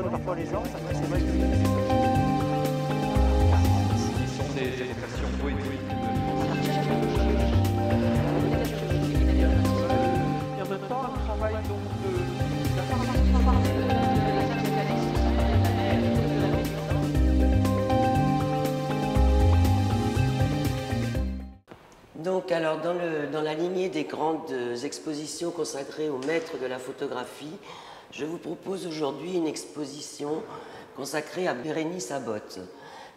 parfois les gens, c'est vrai que Ils sont des évocations poétiques et en même temps, un travail donc Donc, alors, dans la lignée des grandes expositions consacrées aux maîtres de la photographie, je vous propose aujourd'hui une exposition consacrée à Bérénice Abbott.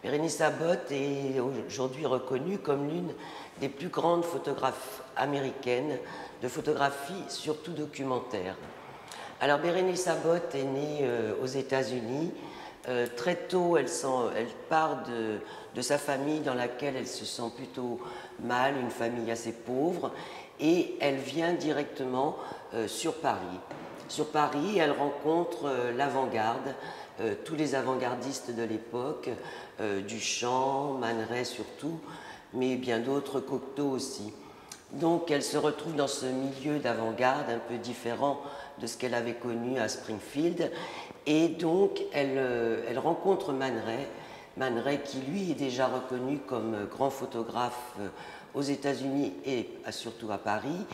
Bérénice Abbott est aujourd'hui reconnue comme l'une des plus grandes photographes américaines de photographie, surtout documentaire. Alors, Bérénice Abbott est née aux États-Unis. Très tôt, elle part de sa famille dans laquelle elle se sent plutôt mal, une famille assez pauvre, et elle vient directement sur Paris. Sur Paris, elle rencontre l'avant-garde, tous les avant-gardistes de l'époque, Duchamp, Man Ray surtout, mais bien d'autres, Cocteau aussi. Donc elle se retrouve dans ce milieu d'avant-garde un peu différent de ce qu'elle avait connu à Springfield, et donc elle rencontre Man Ray qui lui est déjà reconnu comme grand photographe aux États-Unis et surtout à Paris,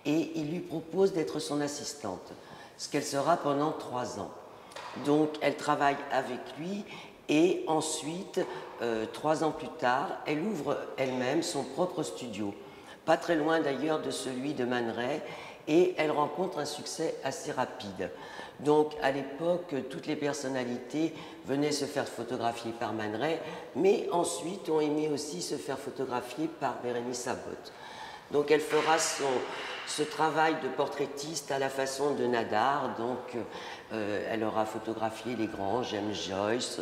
et il lui propose d'être son assistante, ce qu'elle sera pendant 3 ans. Donc elle travaille avec lui, et ensuite, 3 ans plus tard, elle ouvre elle-même son propre studio, pas très loin d'ailleurs de celui de Man Ray, et elle rencontre un succès assez rapide. Donc à l'époque, toutes les personnalités venaient se faire photographier par Man Ray, mais ensuite ont aimé aussi se faire photographier par Bérénice Abbott. Donc elle fera ce travail de portraitiste à la façon de Nadar. Donc elle aura photographié les grands, James Joyce,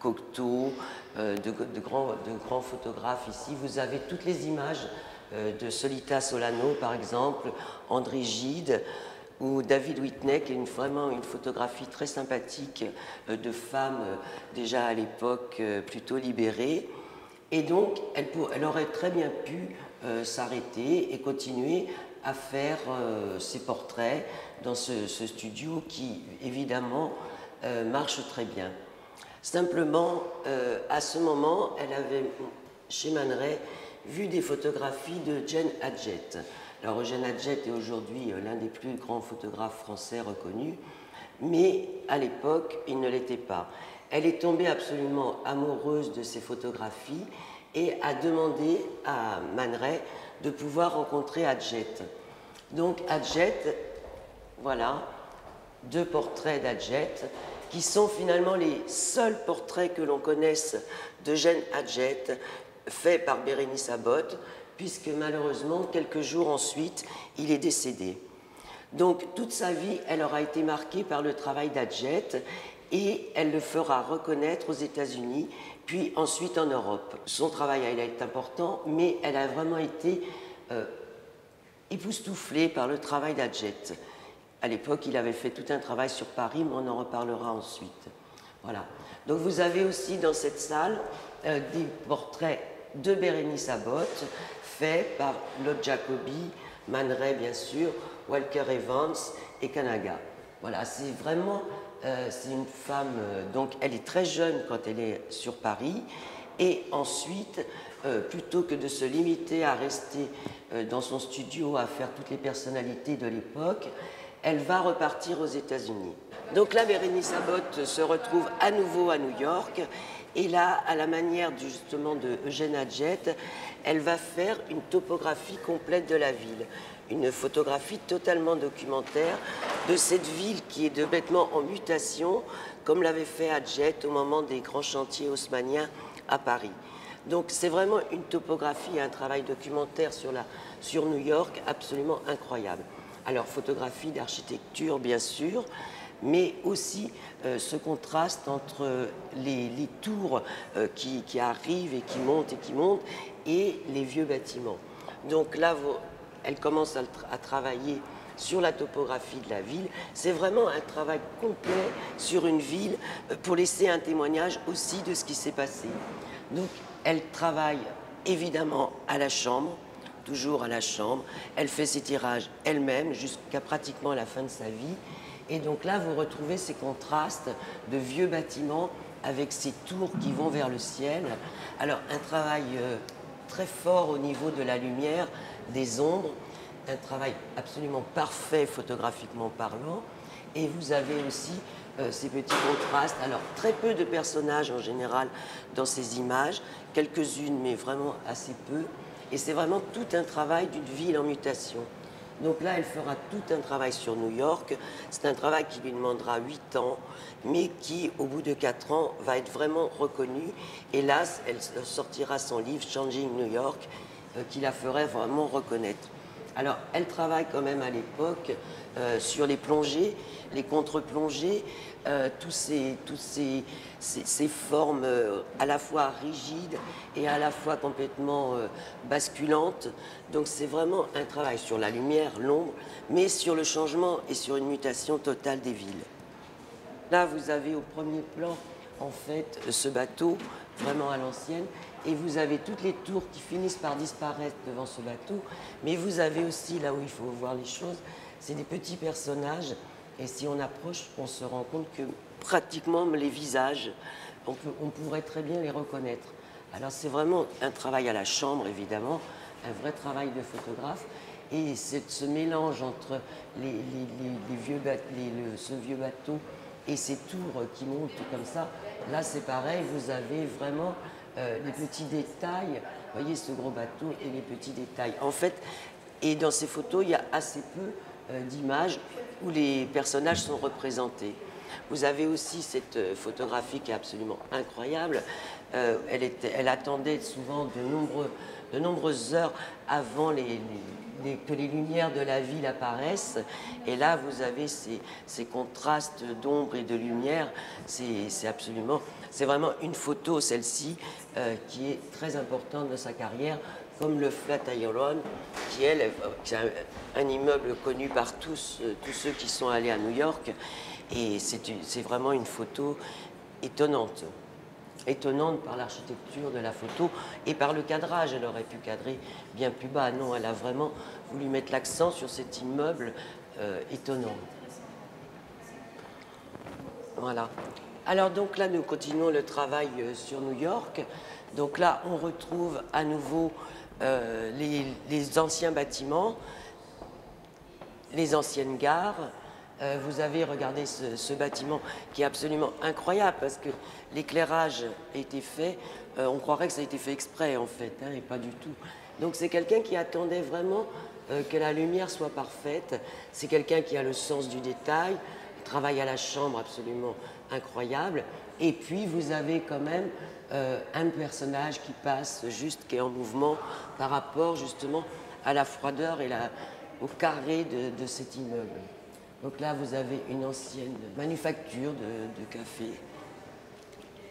Cocteau, de grands photographes ici. Vous avez toutes les images de Solita Solano par exemple, André Gide ou David Whitney, qui est vraiment une photographie très sympathique de femmes déjà à l'époque plutôt libérées. Et donc elle aurait très bien pu s'arrêter et continuer à faire ses portraits dans ce studio qui évidemment marche très bien. Simplement, à ce moment, elle avait chez Man Ray vu des photographies de Eugène Adjette. Alors Eugène Adjette est aujourd'hui l'un des plus grands photographes français reconnus, mais à l'époque, il ne l'était pas. Elle est tombée absolument amoureuse de ces photographies et a demandé à Man Ray de pouvoir rencontrer Adjette. Donc Adjette, voilà, 2 portraits d'Adjette, qui sont finalement les seuls portraits que l'on connaisse d'Eugène Adjette, faits par Bérénice Abbott, puisque malheureusement, quelques jours ensuite, il est décédé. Donc toute sa vie, elle aura été marquée par le travail d'Adjette, et elle le fera reconnaître aux États-Unis, puis ensuite en Europe. Son travail elle est important, mais elle a vraiment été époustouflée par le travail d'Adjette. À l'époque, il avait fait tout un travail sur Paris, mais on en reparlera ensuite. Voilà. Donc vous avez aussi dans cette salle des portraits de Bérénice Abbott, faits par Lord Jacobi, Man Ray bien sûr, Walker Evans et Kanaga. Voilà, c'est vraiment, c'est une femme, donc elle est très jeune quand elle est sur Paris, et ensuite, plutôt que de se limiter à rester dans son studio à faire toutes les personnalités de l'époque, elle va repartir aux États-Unis. Donc là, Bérénice Abbott se retrouve à nouveau à New York, et là, à la manière justement de Eugène Adjette, elle va faire une topographie complète de la ville, une photographie totalement documentaire de cette ville qui est de bêtement en mutation, comme l'avait fait Adjette au moment des grands chantiers haussmanniens à Paris. Donc c'est vraiment une topographie et un travail documentaire sur New York absolument incroyable. Alors photographie d'architecture bien sûr, mais aussi ce contraste entre les tours qui arrivent et qui montent, et les vieux bâtiments. Donc là, elle commence à travailler sur la topographie de la ville. C'est vraiment un travail complet sur une ville pour laisser un témoignage aussi de ce qui s'est passé. Donc elle travaille évidemment à la chambre, toujours à la chambre. Elle fait ses tirages elle-même jusqu'à pratiquement la fin de sa vie. Et donc là, vous retrouvez ces contrastes de vieux bâtiments avec ces tours qui vont vers le ciel. Alors, un travail très fort au niveau de la lumière, des ombres, un travail absolument parfait photographiquement parlant. Et vous avez aussi ces petits contrastes. Alors, très peu de personnages en général dans ces images, quelques-unes, mais vraiment assez peu. Et c'est vraiment tout un travail d'une ville en mutation. Donc là, elle fera tout un travail sur New York. C'est un travail qui lui demandera 8 ans, mais qui, au bout de 4 ans, va être vraiment reconnu. Et là, elle sortira son livre « Changing New York », qui la ferait vraiment reconnaître. Alors, elle travaille quand même à l'époque sur les plongées, les contre-plongées, toutes ces formes à la fois rigides et à la fois complètement basculantes. Donc c'est vraiment un travail sur la lumière, l'ombre, mais sur le changement et sur une mutation totale des villes. Là, vous avez au premier plan, en fait, ce bateau, vraiment à l'ancienne, et vous avez toutes les tours qui finissent par disparaître devant ce bateau, mais vous avez aussi, là où il faut voir les choses, c'est des petits personnages, et si on approche, on se rend compte que pratiquement les visages, on pourrait très bien les reconnaître. Alors c'est vraiment un travail à la chambre, évidemment, un vrai travail de photographe, et ce mélange entre ce vieux bateau et ces tours qui montent comme ça, là c'est pareil, vous avez vraiment les petits détails, vous voyez ce gros bateau et les petits détails. En fait, et dans ces photos, il y a assez peu d'images où les personnages sont représentés. Vous avez aussi cette photographie qui est absolument incroyable. Elle attendait souvent de nombreuses heures avant que les lumières de la ville apparaissent. Et là, vous avez ces contrastes d'ombre et de lumière. C'est vraiment une photo, celle-ci, qui est très importante de sa carrière, comme le Flatiron, qui est un immeuble connu par tous ceux qui sont allés à New York. Et c'est vraiment une photo étonnante. Étonnante par l'architecture de la photo et par le cadrage. Elle aurait pu cadrer bien plus bas. Non, elle a vraiment voulu mettre l'accent sur cet immeuble étonnant. Voilà. Alors donc là, nous continuons le travail sur New York. Donc là, on retrouve à nouveau les anciens bâtiments, les anciennes gares. Vous avez regardé ce bâtiment qui est absolument incroyable parce que l'éclairage a été fait, on croirait que ça a été fait exprès en fait, hein, et pas du tout. Donc c'est quelqu'un qui attendait vraiment que la lumière soit parfaite, c'est quelqu'un qui a le sens du détail, travaille à la chambre absolument incroyable, et puis vous avez quand même un personnage qui passe juste, qui est en mouvement par rapport justement à la froideur et au carré de cet immeuble. Donc là, vous avez une ancienne manufacture de café.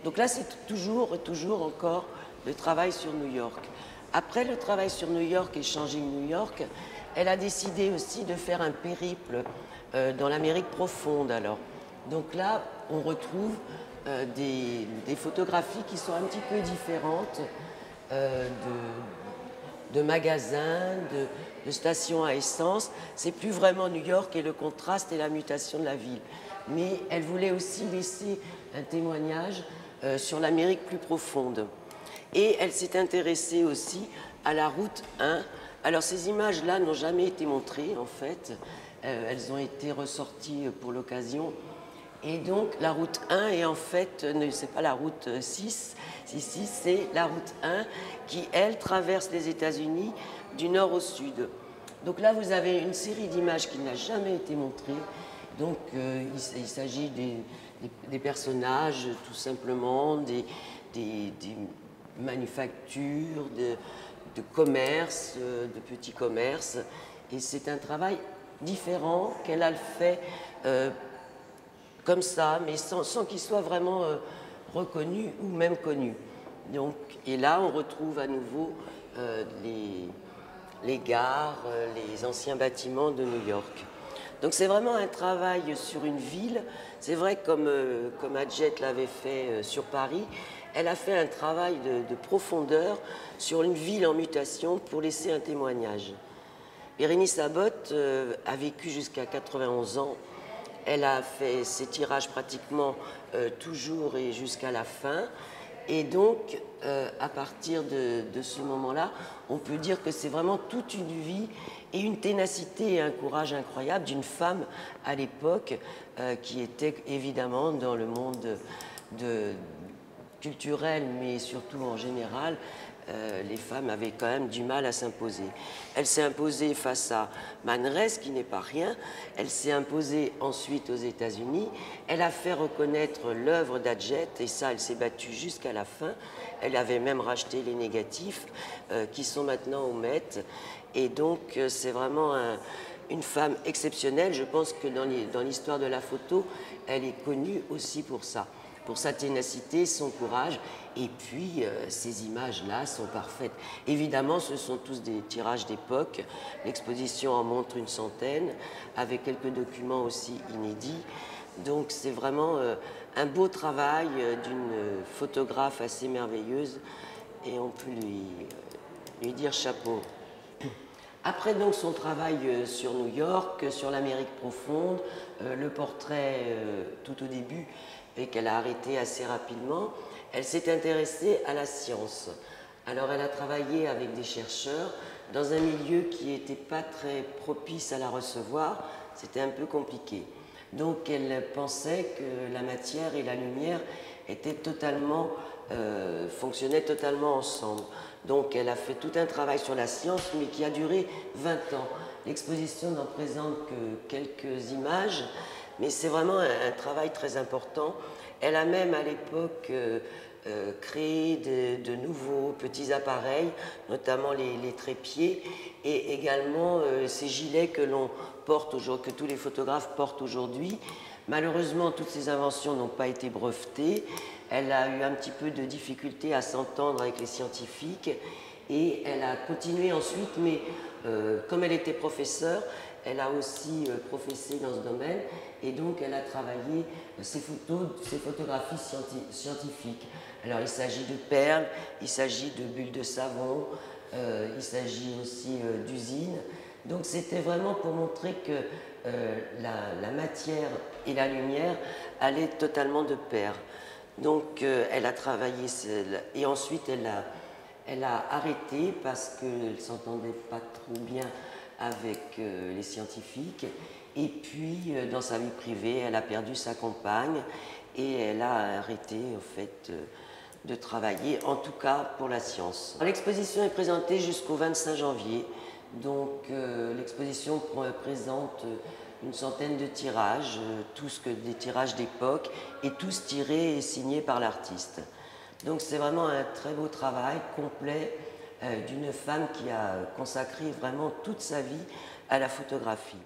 Donc là, c'est toujours encore le travail sur New York. Après le travail sur New York et Changing New York, elle a décidé aussi de faire un périple dans l'Amérique profonde. Alors, donc là, on retrouve des photographies qui sont un petit peu différentes de magasins, de stations à essence. C'est plus vraiment New York et le contraste et la mutation de la ville. Mais elle voulait aussi laisser un témoignage sur l'Amérique plus profonde. Et elle s'est intéressée aussi à la route 1. Alors ces images-là n'ont jamais été montrées en fait. Elles ont été ressorties pour l'occasion. Et donc la route 1 est en fait, c'est pas la route 6, c'est la route 1 qui, elle, traverse les États-Unis du nord au sud. Donc là, vous avez une série d'images qui n'a jamais été montrée. Donc il s'agit des personnages, tout simplement, des manufactures, de commerces, de petits commerces. Et c'est un travail différent qu'elle a fait comme ça, mais sans qu'il soit vraiment reconnu ou même connu. Donc, et là, on retrouve à nouveau les gares, les anciens bâtiments de New York. Donc c'est vraiment un travail sur une ville. C'est vrai, comme Adjet l'avait fait sur Paris, elle a fait un travail de profondeur sur une ville en mutation pour laisser un témoignage. Bérénice Abbott a vécu jusqu'à 91 ans. Elle a fait ses tirages pratiquement toujours et jusqu'à la fin. Et donc, à partir de ce moment-là, on peut dire que c'est vraiment toute une vie et une ténacité et un courage incroyable d'une femme à l'époque qui était évidemment dans le monde culturel, mais surtout en général, les femmes avaient quand même du mal à s'imposer. Elle s'est imposée face à Man Ray, qui n'est pas rien. Elle s'est imposée ensuite aux États-Unis. Elle a fait reconnaître l'œuvre d'Adjet, et ça, elle s'est battue jusqu'à la fin. Elle avait même racheté les négatifs qui sont maintenant au Met. Et donc, c'est vraiment une femme exceptionnelle. Je pense que dans l'histoire de la photo, elle est connue aussi pour ça, pour sa ténacité, son courage, et puis ces images-là sont parfaites. Évidemment, ce sont tous des tirages d'époque. L'exposition en montre une centaine, avec quelques documents aussi inédits. Donc c'est vraiment un beau travail d'une photographe assez merveilleuse, et on peut lui dire chapeau. Après donc son travail sur New York, sur l'Amérique profonde, le portrait tout au début, et qu'elle a arrêté assez rapidement, elle s'est intéressée à la science. Alors elle a travaillé avec des chercheurs dans un milieu qui n'était pas très propice à la recevoir, c'était un peu compliqué. Donc elle pensait que la matière et la lumière étaient fonctionnaient totalement ensemble. Donc elle a fait tout un travail sur la science, mais qui a duré 20 ans. L'exposition n'en présente que quelques images, mais c'est vraiment un travail très important. Elle a même à l'époque créé de nouveaux petits appareils, notamment les trépieds, et également ces gilets que l'on porte aujourd'hui, que tous les photographes portent aujourd'hui. Malheureusement, toutes ces inventions n'ont pas été brevetées. Elle a eu un petit peu de difficulté à s'entendre avec les scientifiques, et elle a continué ensuite, mais comme elle était professeure, elle a aussi professé dans ce domaine, et donc elle a travaillé ses photographies scientifiques. Alors il s'agit de perles, il s'agit de bulles de savon, il s'agit aussi d'usines. Donc c'était vraiment pour montrer que la matière et la lumière allaient totalement de pair. Donc elle a travaillé, et ensuite elle a arrêté parce qu'elle ne s'entendait pas trop bien avec les scientifiques. Et puis dans sa vie privée, elle a perdu sa compagne et elle a arrêté en fait de travailler, en tout cas pour la science. L'exposition est présentée jusqu'au 25 janvier. Donc l'exposition présente une centaine de tirages, tous des tirages d'époque, et tous tirés et signés par l'artiste. Donc c'est vraiment un très beau travail complet d'une femme qui a consacré vraiment toute sa vie à la photographie.